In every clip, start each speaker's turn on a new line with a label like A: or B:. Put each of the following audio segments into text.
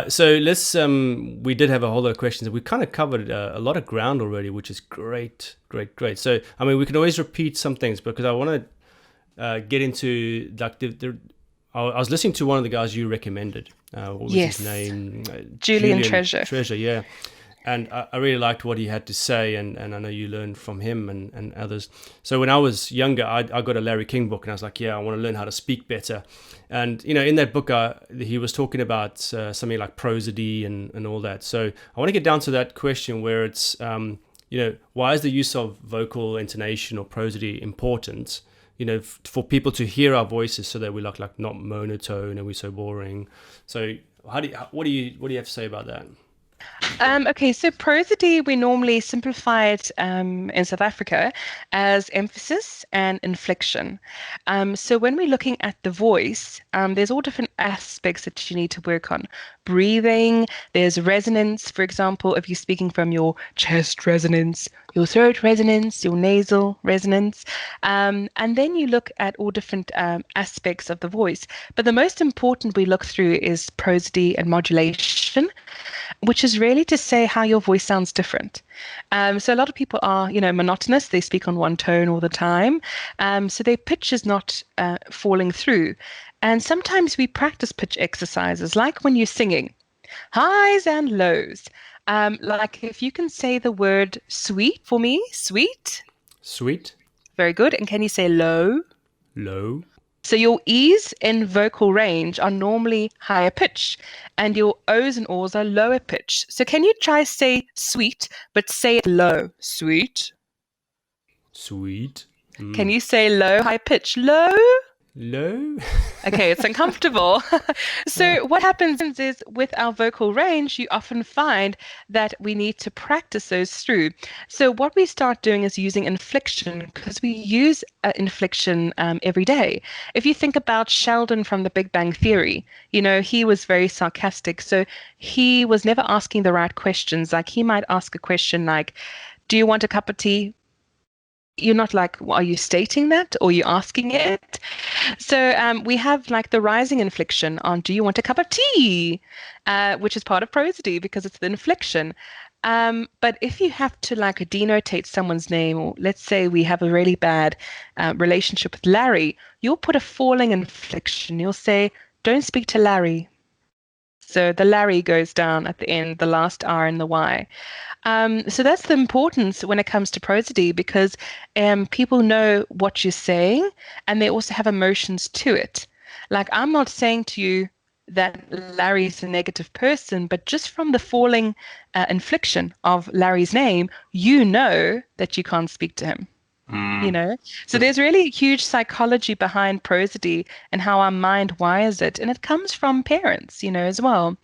A: So let's. We did have a whole lot of questions. We kind of covered a lot of ground already, which is great, great, great. So I mean, we can always repeat some things because I want to get into like I was listening to one of the guys you recommended. What was his
B: Yes,
A: name?
B: Julian Treasure.
A: Treasure. Yeah. And I really liked what he had to say, and I know you learned from him and others. So when I was younger, I got a Larry King book, and I was like, yeah, I want to learn how to speak better. And in that book, he was talking about something like prosody and all that. So I want to get down to that question where it's, why is the use of vocal intonation or prosody important? For people to hear our voices, so that we look like not monotone and we're so boring. So what do you have to say about that?
B: Okay, so prosody, we normally simplify it in South Africa as emphasis and inflection. So when we're looking at the voice, there's all different aspects that you need to work on. Breathing, there's resonance, for example, if you're speaking from your chest resonance, your throat resonance, your nasal resonance. And then you look at all different aspects of the voice. But the most important we look through is prosody and modulation, which is really to say how your voice sounds different. So a lot of people are, monotonous. They speak on one tone all the time. So their pitch is not falling through. And sometimes we practice pitch exercises, like when you're singing, highs and lows. Like if you can say the word sweet for me, sweet,
A: Sweet,
B: very good. And can you say low?
A: low.
B: So your E's in vocal range are normally higher pitch and your O's and O's are lower pitch. So can you try say sweet, but say it low? Sweet.
A: Sweet.
B: Can you say low, high pitch? Low?
A: Low.
B: Okay, it's uncomfortable. So what happens is with our vocal range, you often find that we need to practice those through. So what we start doing is using inflection because we use inflection every day. If you think about Sheldon from The Big Bang Theory, he was very sarcastic. So he was never asking the right questions. Like he might ask a question like, do you want a cup of tea? You're not like, well, are you stating that or are you asking it? So we have like the rising inflection on do you want a cup of tea, which is part of prosody because it's the inflection. But if you have to like denotate someone's name, or let's say we have a really bad relationship with Larry, you'll put a falling inflection. You'll say, don't speak to Larry. So the Larry goes down at the end, the last R and the Y. So that's the importance when it comes to prosody because people know what you're saying and they also have emotions to it. Like I'm not saying to you that Larry's a negative person, but just from the falling inflection of Larry's name, you know that you can't speak to him. you
A: Mm.
B: know so
A: So,
B: there's really huge psychology behind prosody and how our mind wires it, and it comes from parents as well,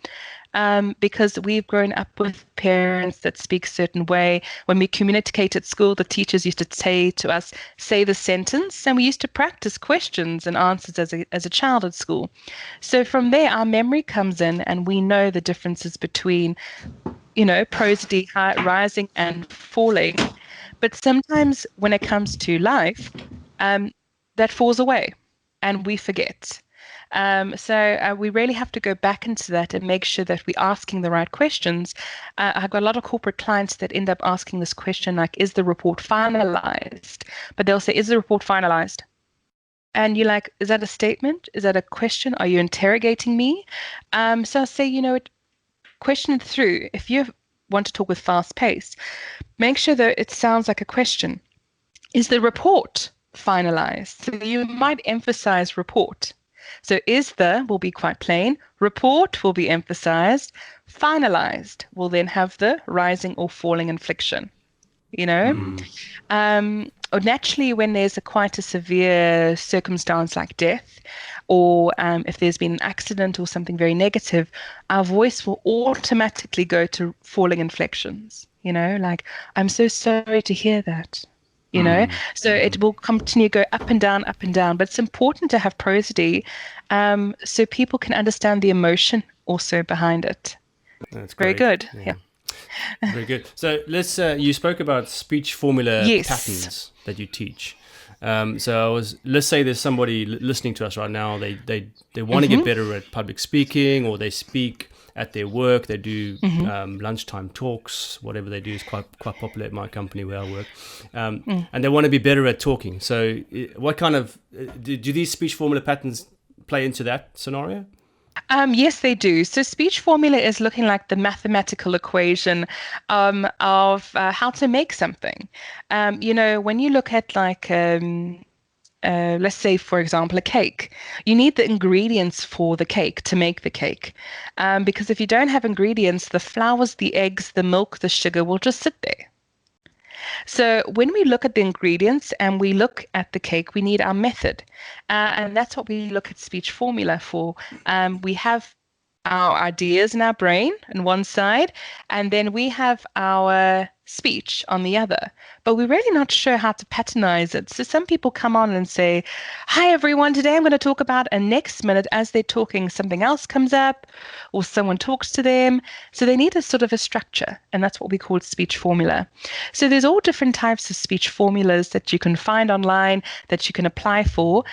B: because we've grown up with parents that speak a certain way. When we communicate at school, the teachers used to say to us, say the sentence, and we used to practice questions and answers as a child at school. So from there, our memory comes in, and we know the differences between prosody rising and falling. But sometimes when it comes to life, um, that falls away and we forget. So we really have to go back into that and make sure that we're asking the right questions. I've got a lot of corporate clients that end up asking this question, like, is the report finalized? But they'll say, is the report finalized? And you're like, is that a statement? Is that a question? Are you interrogating me? So I'll say, question it through. If you want to talk with fast pace, make sure that it sounds like a question. Is the report finalized? So you might emphasize report. So is the will be quite plain, report will be emphasized, finalized will then have the rising or falling inflection, you know?
A: mm,
B: Or naturally, when there's quite a severe circumstance like death, or if there's been an accident or something very negative, our voice will automatically go to falling inflections. Like, I'm so sorry to hear that. You know,
A: mm,
B: so it will continue to go up and down. But it's important to have prosody, so people can understand the emotion also behind it.
A: that's
B: Very
A: great.
B: good.
A: Yeah,
B: Yeah.
A: very good. So let's. You spoke about speech formula
B: Yes.
A: patterns that you teach. Let's say there's somebody listening to us right now. They want to get
B: Hmm.
A: better at public speaking, or they speak at their work. They do lunchtime talks. Whatever they do is quite popular at my company where I work. And they want to be better at talking. So what kind of, do these speech formula patterns play into that scenario?
B: Yes, they do. So speech formula is looking like the mathematical equation of how to make something. When you look at like let's say, for example, a cake. You need the ingredients for the cake to make the cake. Because if you don't have ingredients, the flours, the eggs, the milk, the sugar will just sit there. So when we look at the ingredients and we look at the cake, we need our method. And that's what we look at speech formula for. We have our ideas in our brain on one side, and then we have our speech on the other, but we're really not sure how to patternize it. So some people come on and say, hi everyone, today I'm going to talk about, and next minute as they're talking, something else comes up or someone talks to them. So they need a sort of a structure, and that's what we call speech formula. So there's all different types of speech formulas that you can find online that you can apply for.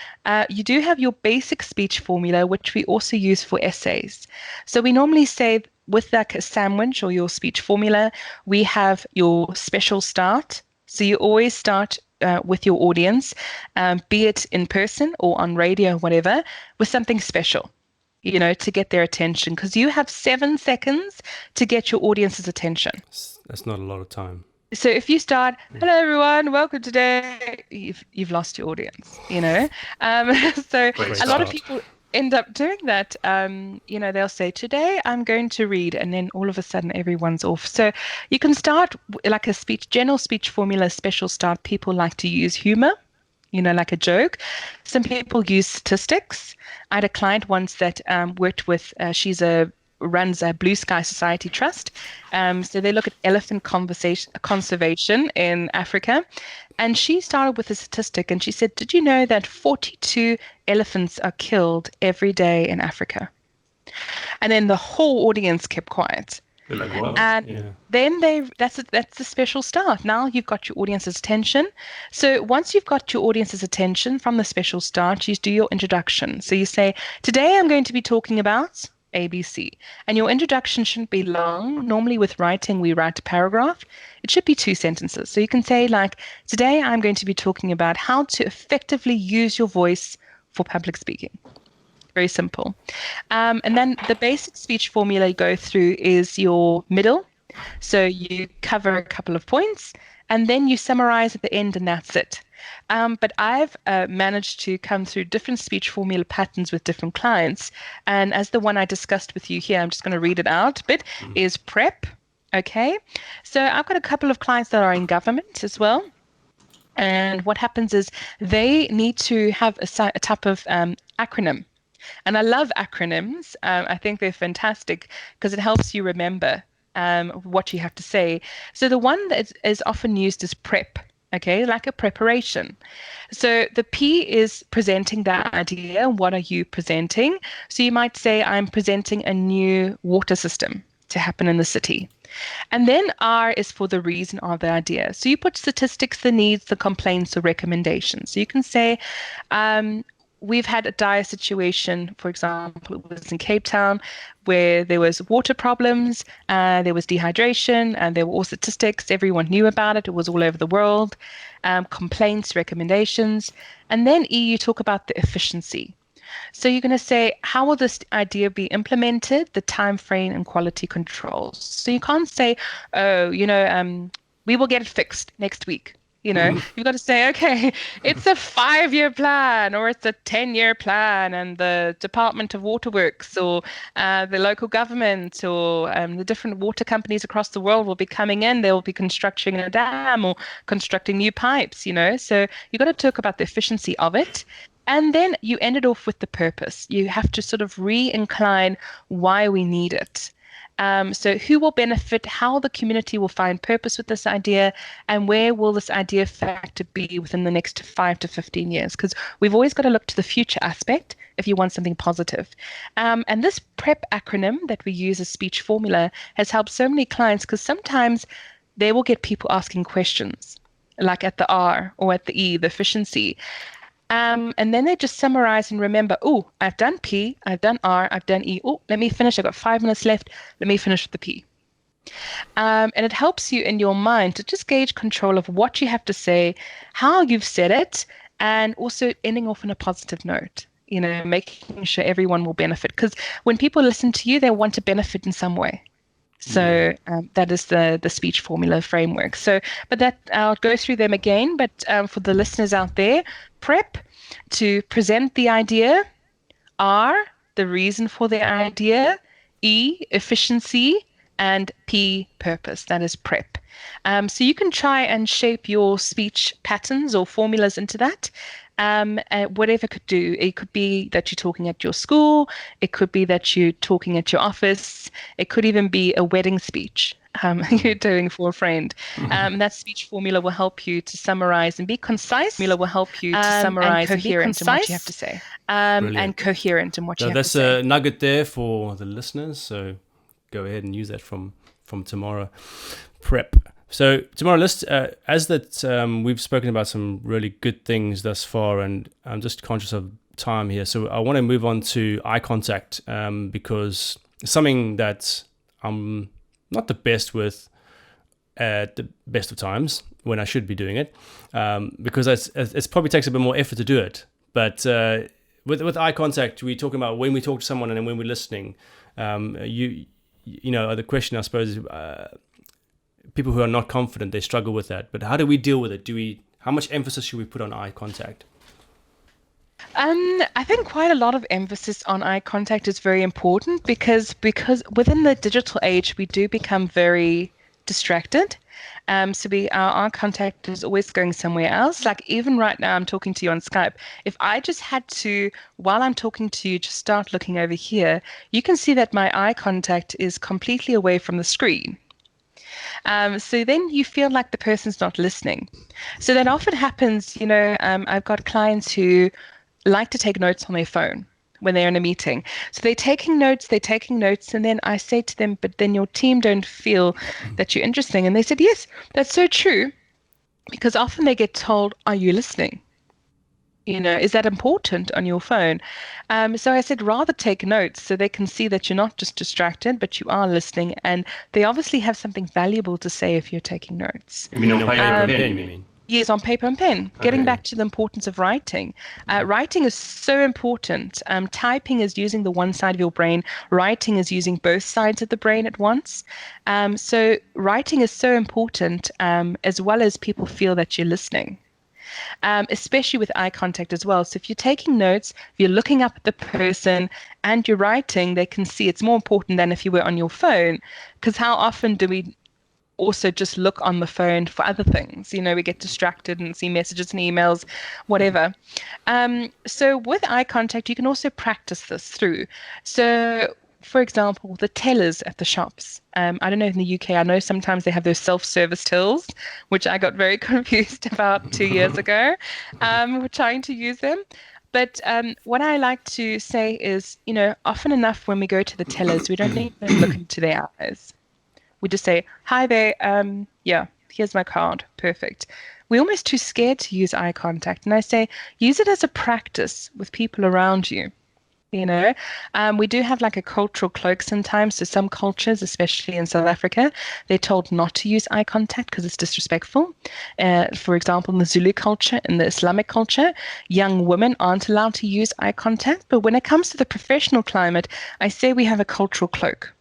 B: You do have your basic speech formula, which we also use for essays. So we normally say with like a sandwich or your speech formula, we have your special start. So you always start with your audience, be it in person or on radio or whatever, with something special, to get their attention, because you have 7 seconds to get your audience's attention.
A: That's not a lot of time.
B: So if you start, hello everyone, welcome today, you've lost your audience, So a lot of people end up doing that. They'll say, today I'm going to read, and then all of a sudden everyone's off. So you can start like a general speech formula, special start. People like to use humor, like a joke. Some people use statistics. I had a client once that worked with, runs a Blue Sky Society Trust. So they look at elephant conservation in Africa. And she started with a statistic, and she said, did you know that 42 elephants are killed every day in Africa? And then the whole audience kept quiet.
C: Like, wow.
B: And then that's the special start. Now you've got your audience's attention. So once you've got your audience's attention from the special start, you do your introduction. So you say, today I'm going to be talking about ABC. And your introduction shouldn't be long. Normally with writing, we write a paragraph. It should be 2 sentences. So you can say like, today I'm going to be talking about how to effectively use your voice for public speaking. Very simple. And then the basic speech formula you go through is your middle. So you cover a couple of points, and then you summarize at the end, and that's it. But I've managed to come through different speech formula patterns with different clients. And as the one I discussed with you here, I'm just going to read it out a bit, is PrEP. Okay. So I've got a couple of clients that are in government as well. And what happens is they need to have a type of acronym. And I love acronyms. I think they're fantastic because it helps you remember what you have to say. So the one that is often used is PrEP. Okay, like a preparation. So the P is presenting that idea. What are you presenting? So you might say, I'm presenting a new water system to happen in the city. And then R is for the reason of the idea. So you put statistics, the needs, the complaints, or recommendations. So you can say, we've had a dire situation, for example, it was in Cape Town, where there was water problems, there was dehydration, and there were all statistics. Everyone knew about it. It was all over the world. Complaints, recommendations. And then E, you talk about the efficiency. So you're going to say, how will this idea be implemented, the time frame and quality controls? So you can't say, we will get it fixed next week. You've got to say, okay, it's a 5-year plan, or it's a 10-year plan, and the Department of Waterworks or the local government or the different water companies across the world will be coming in. They will be constructing a dam or constructing new pipes, So you've got to talk about the efficiency of it. And then you end it off with the purpose. You have to sort of re-incline why we need it. So who will benefit, how the community will find purpose with this idea, and where will this idea factor be within the next 5 to 15 years? Because we've always got to look to the future aspect if you want something positive. And this PrEP acronym that we use as speech formula has helped so many clients, because sometimes they will get people asking questions, like at the R or at the E, the efficiency. And then they just summarize and remember, oh, I've done P, I've done R, I've done E. Oh, let me finish. I've got 5 minutes left. Let me finish with the P. And it helps you in your mind to just gauge control of what you have to say, how you've said it, and also ending off on a positive note. Making sure everyone will benefit. Because when people listen to you, they want to benefit in some way. So that is the speech formula framework. So, but that I'll go through them again. But for the listeners out there, prep, to present the idea. R, the reason for the idea. E, efficiency. And P, purpose. That is prep. So you can try and shape your speech patterns or formulas into that. Whatever it could do. It could be that you're talking at your school. It could be that you're talking at your office. It could even be a wedding speech you're doing for a friend. That speech formula will help you to summarize and be concise. Formula will help you to summarize and coherent in what you have to say. And coherent in what you have to say.
A: That's a nugget there for the listeners. So go ahead and use that from Tamara. Prep. So Tamara, as that we've spoken about some really good things thus far, and I'm just conscious of time here. So I want to move on to eye contact because it's something that I'm not the best with at the best of times when I should be doing it, because it probably takes a bit more effort to do it. But with eye contact, we're talking about when we talk to someone and then when we're listening. The question I suppose is people who are not confident, they struggle with that. But how do we deal with it? How much emphasis should we put on eye contact?
B: I think quite a lot of emphasis on eye contact is very important because within the digital age, we do become very distracted. So our eye contact is always going somewhere else. Like even right now, I'm talking to you on Skype. If I just had to, while I'm talking to you, just start looking over here, you can see that my eye contact is completely away from the screen. So then you feel like the person's not listening. So that often happens, I've got clients who like to take notes on their phone when they're in a meeting. So they're taking notes, and then I say to them, but then your team don't feel that you're interesting. And they said, yes, that's so true, because often they get told, are you listening? Is that important on your phone? So I said, rather take notes so they can see that you're not just distracted, but you are listening. And they obviously have something valuable to say if you're taking notes.
A: You mean on paper and pen, you mean?
B: Yes, on paper and pen. Okay. Getting back to the importance of writing. Writing is so important. Typing is using the one side of your brain. Writing is using both sides of the brain at once. So writing is so important, as well as people feel that you're listening. Especially with eye contact as well. So if you're taking notes, if you're looking up at the person and you're writing, they can see it's more important than if you were on your phone. Because how often do we also just look on the phone for other things? We get distracted and see messages and emails, whatever. So with eye contact, you can also practice this through. So for example, the tellers at the shops. I don't know in the UK, I know sometimes they have those self-service tills, which I got very confused about 2 years ago. We're trying to use them. But what I like to say is, often enough when we go to the tellers, we don't even look into their eyes. We just say, hi there, here's my card, perfect. We're almost too scared to use eye contact. And I say, use it as a practice with people around you. We do have like a cultural cloak sometimes. So some cultures, especially in South Africa, they're told not to use eye contact because it's disrespectful. For example, in the Zulu culture, in the Islamic culture, young women aren't allowed to use eye contact. But when it comes to the professional climate, I say we have a cultural cloak.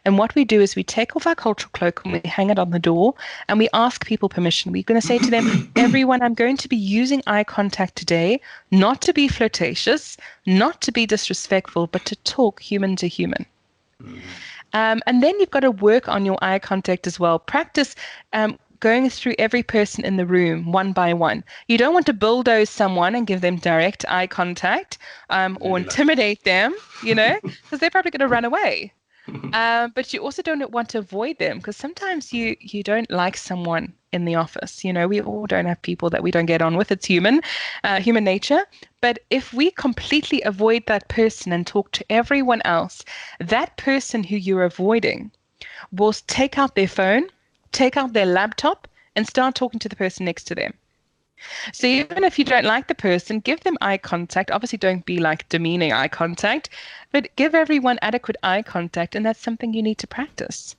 B: And what we do is we take off our cultural cloak and we hang it on the door and we ask people permission. We're going to say to them, everyone, I'm going to be using eye contact today, not to be flirtatious, not to be disrespectful, but to talk human to human. And then you've got to work on your eye contact as well. Practice going through every person in the room one by one. You don't want to bulldoze someone and give them direct eye contact or intimidate them, because they're probably going to run away. But you also don't want to avoid them because sometimes you don't like someone in the office. We all don't have people that we don't get on with. It's human nature. But if we completely avoid that person and talk to everyone else, that person who you're avoiding will take out their phone, take out their laptop, and start talking to the person next to them. So even if you don't like the person, give them eye contact. Obviously, don't be like demeaning eye contact, but give everyone adequate eye contact, and that's something you need to practice.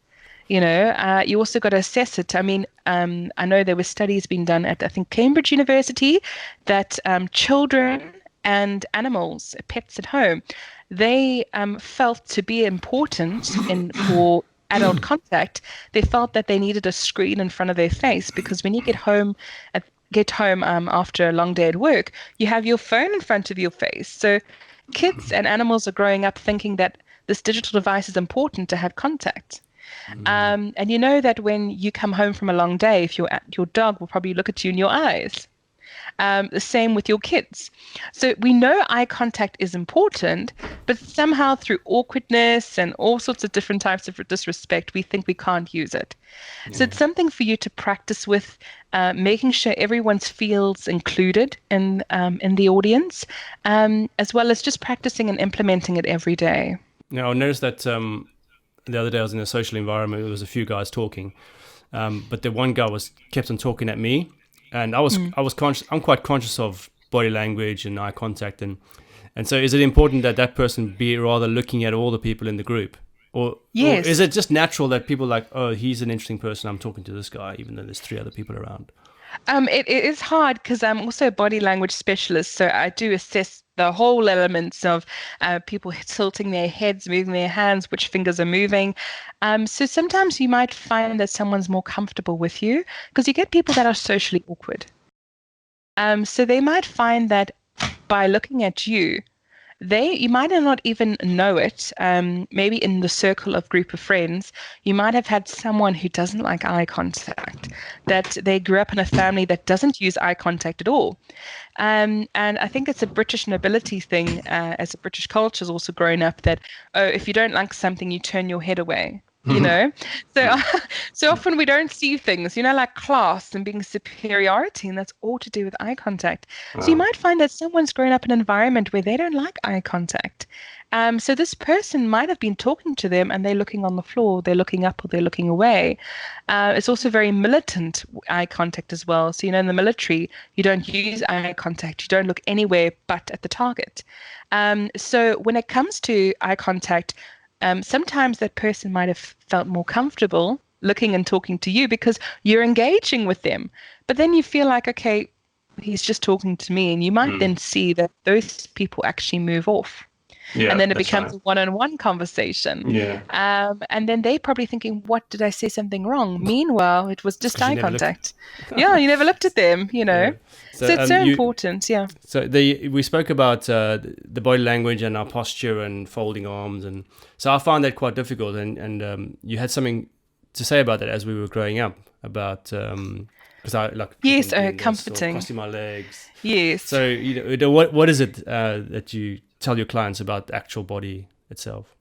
B: You also got to assess it. I mean, I know there were studies being done at, I think, Cambridge University that children and animals, pets at home, they felt to be important in for adult contact. They felt that they needed a screen in front of their face because when you get home after a long day at work, you have your phone in front of your face. So kids and animals are growing up thinking that this digital device is important to have contact. And you know that when you come home from a long day, if your dog will probably look at you in your eyes. The same with your kids. So we know eye contact is important, but somehow through awkwardness and all sorts of different types of disrespect, we think we can't use it. So it's something for you to practice with, making sure everyone feels included in the audience, as well as just practicing and implementing it every day.
A: Now, I noticed that the other day I was in a social environment. There was a few guys talking, but the one guy was kept on talking at me, and I was conscious. I'm quite conscious of body language and eye contact, and so is it important that that person be rather looking at all the people in the group, or
B: Yes.
A: is it just natural that people like, oh, he's an interesting person, I'm talking to this guy, even though there's three other people around?
B: It is hard because I'm also a body language specialist, so I do assess the whole elements of people tilting their heads, moving their hands, which fingers are moving. So sometimes you might find that someone's more comfortable with you because you get people that are socially awkward. So they might find that by looking at you, you might not even know it. Maybe in the circle of group of friends, you might have had someone who doesn't like eye contact, that they grew up in a family that doesn't use eye contact at all. And I think it's a British nobility thing, as a British culture has also grown up that, oh, if you don't like something, you turn your head away. You know, so so often we don't see things, like class and being superiority, and that's all to do with eye contact. So you might find that someone's grown up in an environment where they don't like eye contact. So this person might have been talking to them and they're looking on the floor, they're looking up or they're looking away. It's also very militant eye contact as well. So, in the military, you don't use eye contact. You don't look anywhere but at the target. So when it comes to eye contact, sometimes that person might have felt more comfortable looking and talking to you because you're engaging with them. But then you feel like, okay, he's just talking to me. And you might then see that those people actually move off.
C: Yeah,
B: And then it
C: that's
B: becomes a
C: right.
B: one-on-one conversation.
C: Yeah.
B: And then they're probably thinking, what, did I say something wrong? Meanwhile, it was just
A: 'Cause you
B: eye
A: never looked
B: contact. Yeah, you never looked at them,
A: Yeah.
B: So it's so important, yeah.
A: So we spoke about the body language and our posture and folding arms, and so I found that quite difficult. And you had something to say about that as we were growing up, about because I like
B: Yes,
A: doing this or
B: comforting.
A: crossing my legs.
B: Yes.
A: So what is it that you tell your clients about the actual body itself?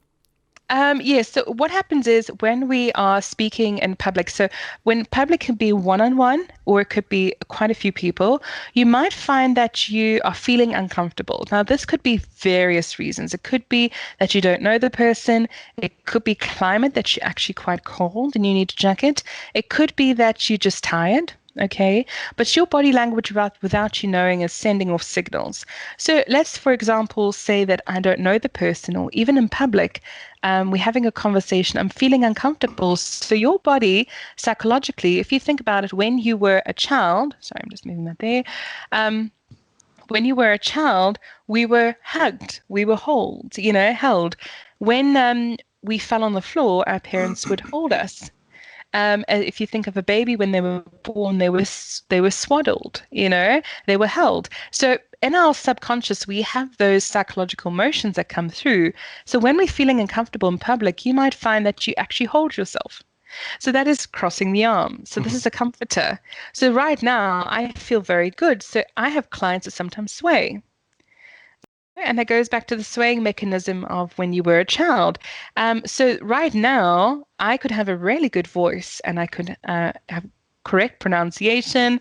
B: Yes. So what happens is when we are speaking in public, so when public can be one-on-one or it could be quite a few people, you might find that you are feeling uncomfortable. Now, this could be various reasons. It could be that you don't know the person. It could be climate, that you're actually quite cold and you need a jacket. It could be that you're just tired. Okay, but your body language without you knowing is sending off signals. So let's, for example, say that I don't know the person, or even in public, we're having a conversation, I'm feeling uncomfortable. So your body, psychologically, if you think about it, when you were a child, sorry, I'm just moving that there. When you were a child, we were hugged, we were held. When we fell on the floor, our parents would hold us. If you think of a baby when they were born, they were swaddled, they were held. So in our subconscious, we have those psychological motions that come through. So when we're feeling uncomfortable in public, you might find that you actually hold yourself. So that is crossing the arm. So this is a comforter. So right now, I feel very good. So I have clients that sometimes sway. And that goes back to the swaying mechanism of when you were a child. So right now, I could have a really good voice and I could have correct pronunciation,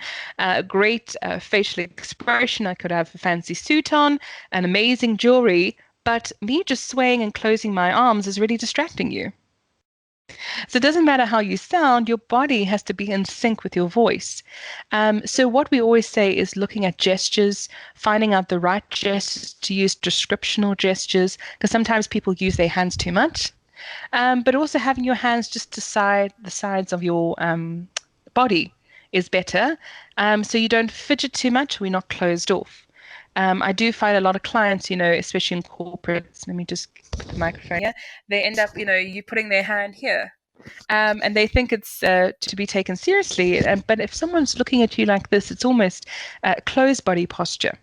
B: great facial expression. I could have a fancy suit on, an amazing jewelry, but me just swaying and closing my arms is really distracting you. So it doesn't matter how you sound, your body has to be in sync with your voice. So what we always say is looking at gestures, finding out the right gestures to use, descriptional gestures, because sometimes people use their hands too much. But also having your hands just to the sides of your body is better. So you don't fidget too much. We're not closed off. I do find a lot of clients, especially in corporates, let me just put the microphone here, they end up, you putting their hand here. And they think it's to be taken seriously. But if someone's looking at you like this, it's almost closed body posture.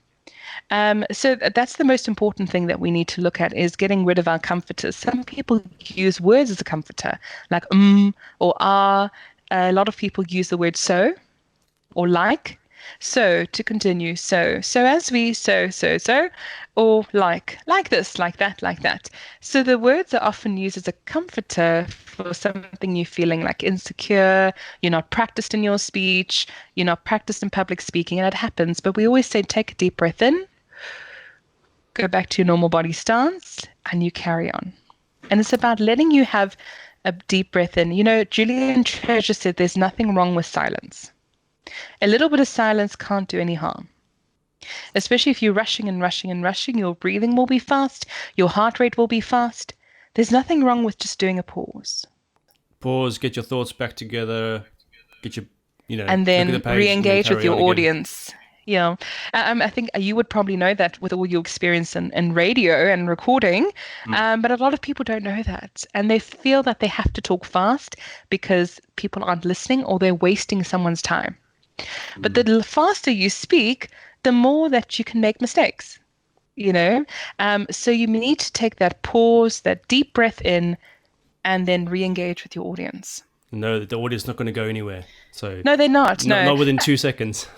B: So that's the most important thing that we need to look at is getting rid of our comforters. Some people use words as a comforter, like or ah. A lot of people use the word so or like. So to continue, so as we, so, or like this, like that. So the words are often used as a comforter for something you're feeling like insecure, you're not practiced in your speech, you're not practiced in public speaking, and it happens. But we always say, take a deep breath in, go back to your normal body stance, and you carry on. And it's about letting you have a deep breath in. Julian Treasure said there's nothing wrong with silence. A little bit of silence can't do any harm. Especially if you're rushing and rushing and rushing, your breathing will be fast, your heart rate will be fast. There's nothing wrong with just doing a pause.
A: Pause, get your thoughts back together, get your,
B: and then
A: look at the page,
B: re-engage with your audience.
A: Again.
B: Yeah. I think you would probably know that with all your experience in radio and recording, but a lot of people don't know that. And they feel that they have to talk fast because people aren't listening or they're wasting someone's time. But the faster you speak, the more that you can make mistakes, So you need to take that pause, that deep breath in, and then re-engage with your audience.
A: No, the audience is not going to go anywhere. So
B: no, they're not.
A: Not within 2 seconds.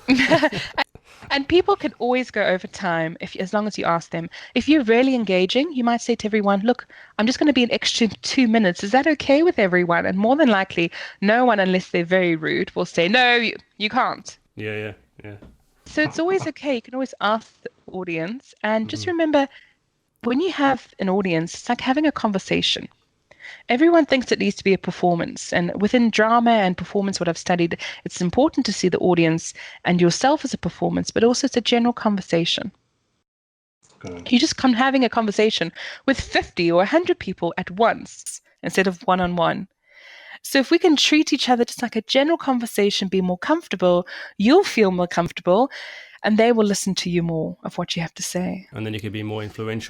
B: And people can always go over time as long as you ask them. If you're really engaging, you might say to everyone, look, I'm just going to be an extra 2 minutes. Is that okay with everyone? And more than likely, no one, unless they're very rude, will say, no, you can't.
A: Yeah.
B: So it's always okay. You can always ask the audience. And just remember, when you have an audience, it's like having a conversation. Everyone thinks it needs to be a performance. And within drama and performance, what I've studied, it's important to see the audience and yourself as a performance, but also it's a general conversation. You just come having a conversation with 50 or 100 people at once instead of one-on-one. So if we can treat each other just like a general conversation, be more comfortable, you'll feel more comfortable, and they will listen to you more of what you have to say.
A: And then you can be more influential.